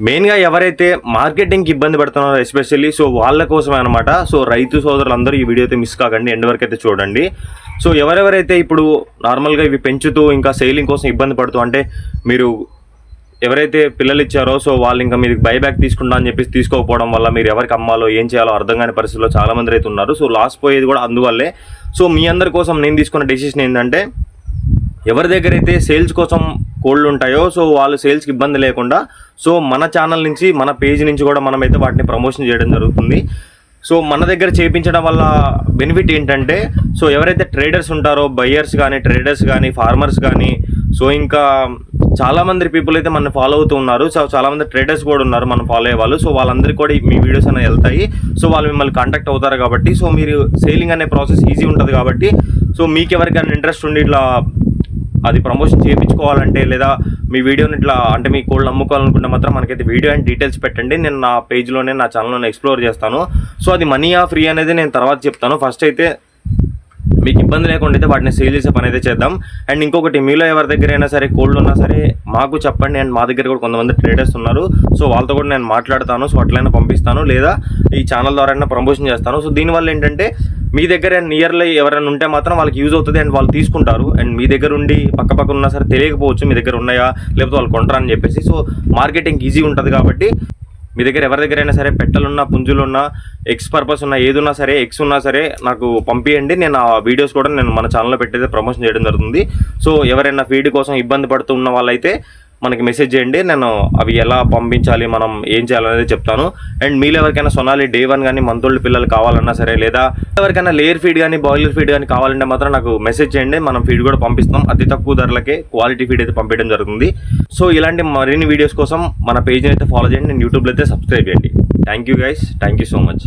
మెయిన్గా ఎవరైతే మార్కెటింగ్కి ఇబ్బంది పడుతున్నారో ఎస్పెషల్లీ సో వాళ్ళ కోసమే అనమాట. సో రైతు సోదరులందరూ ఈ వీడియో అయితే మిస్ కాకండి, ఎండ్ వరకు అయితే చూడండి. సో ఎవరెవరైతే ఇప్పుడు నార్మల్గా ఇవి పెంచుతూ ఇంకా సేలింగ్ కోసం ఇబ్బంది పడుతూ, అంటే మీరు ఎవరైతే పిల్లలు ఇచ్చారో సో వాళ్ళు ఇంకా మీరు బైబ్యాక్ తీసుకుంటా అని చెప్పేసి తీసుకోకపోవడం వల్ల మీరు ఎవరికి అమ్మాలో ఏం చేయాలో అర్థం కాని పరిస్థితుల్లో చాలామంది రైతు ఉన్నారు. సో లాస్ పోయేది కూడా అందువల్లే. సో మీ అందరి కోసం నేను తీసుకున్న డెసిషన్ ఏంటంటే, ఎవరి దగ్గర అయితే సేల్స్ కోసం కోళ్ళు ఉంటాయో సో వాళ్ళు సేల్స్కి ఇబ్బంది లేకుండా సో మన ఛానల్ నుంచి మన పేజ్ నుంచి కూడా మనమైతే వాటిని ప్రమోషన్ చేయడం జరుగుతుంది. సో మన దగ్గర చేయించడం వల్ల బెనిఫిట్ ఏంటంటే, సో ఎవరైతే ట్రేడర్స్ ఉంటారో బయ్యర్స్ కానీ ట్రేడర్స్ కానీ ఫార్మర్స్ కానీ సో ఇంకా చాలామంది పీపుల్ అయితే మన ఫాలో అవుతూ ఉన్నారు. సో చాలామంది ట్రేడర్స్ కూడా ఉన్నారు మనం ఫాలో అయ్యే వాళ్ళు. సో వాళ్ళందరికీ కూడా మీ వీడియోస్ అనేవి వెళ్తాయి. సో వాళ్ళు మిమ్మల్ని కాంటాక్ట్ అవుతారు కాబట్టి సో మీరు సేలింగ్ అనే ప్రాసెస్ ఈజీ ఉంటుంది కాబట్టి సో మీకు ఎవరికైనా ఇంట్రెస్ట్ ఉండి ఇట్లా అది ప్రమోషన్ చేయించుకోవాలంటే లేదా మీ వీడియోని ఇట్లా అంటే మీ కోళ్ళు అమ్ముకోవాలనుకుంటే మాత్రం మనకైతే వీడియో అండ్ డీటెయిల్స్ పెట్టండి. నేను నా పేజ్లోనే నా ఛానల్లోనే ఎక్స్ప్లోర్ చేస్తాను. సో అది మనీయా ఫ్రీ అనేది నేను తర్వాత చెప్తాను. ఫస్ట్ అయితే మీకు ఇబ్బంది లేకుండా అయితే వాటిని సేల్ చేసే పని అయితే చేద్దాం. అండ్ ఇంకొకటి, మీలో ఎవరి దగ్గర అయినా సరే కోళ్ళు ఉన్నా సరే మాకు చెప్పండి. అండ్ మా దగ్గర కూడా కొంతమంది ట్రేడర్స్ ఉన్నారు. సో వాళ్ళతో కూడా నేను మాట్లాడతాను. సో అట్లయినా పంపిస్తాను లేదా ఈ ఛానల్ ద్వారా ప్రమోషన్ చేస్తాను. సో దీనివల్ల ఏంటంటే మీ దగ్గర నియర్లీ ఎవరైనా ఉంటే మాత్రం వాళ్ళకి యూజ్ అవుతుంది అండ్ వాళ్ళు తీసుకుంటారు. అండ్ మీ దగ్గర ఉండి పక్క ఉన్నా సరే తెలియకపోవచ్చు మీ దగ్గర ఉన్నాయా లేకపోతే వాళ్ళు కొంటారా అని చెప్పేసి. సో మార్కెటింగ్ ఈజీ ఉంటుంది కాబట్టి మీ దగ్గర ఎవరి దగ్గర అయినా సరే పెట్టలున్నా పుంజులున్నా ఎక్స్ పర్పస్ ఉన్నా ఏదున్నా సరే ఎక్స్ ఉన్నా సరే నాకు పంపించండి. నేను ఆ వీడియోస్ కూడా నేను మన ఛానల్లో పెట్టేది ప్రమోషన్ చేయడం జరుగుతుంది. సో ఎవరైనా ఫీడ్ కోసం ఇబ్బంది పడుతూ ఉన్న వాళ్ళైతే మనకి మెసేజ్ చేయండి. నేను అవి ఎలా పంపించాలి మనం ఏం చేయాలనేది చెప్తాను. అండ్ మీలో ఎవరికైనా సొనాలి డే 1 కానీ మంతోళ్ళ పిల్లలు కావాలన్నా సరే లేదా ఎవరికైనా లేయర్ ఫీడ్ కానీ బాయిలర్ ఫీడ్ కానీ కావాలంటే మాత్రం నాకు మెసేజ్ చేయండి. మనం ఫీడ్ కూడా పంపిస్తాం. అతి తక్కువ ధరలకే క్వాలిటీ ఫీడ్ అయితే పంపించడం జరుగుతుంది. సో ఇలాంటి మరిన్ని వీడియోస్ కోసం మన పేజ్ని అయితే ఫాలో చేయండి. నేను యూట్యూబ్లో అయితే సబ్స్క్రైబ్ చేయండి. Thank you guys, thank you so much.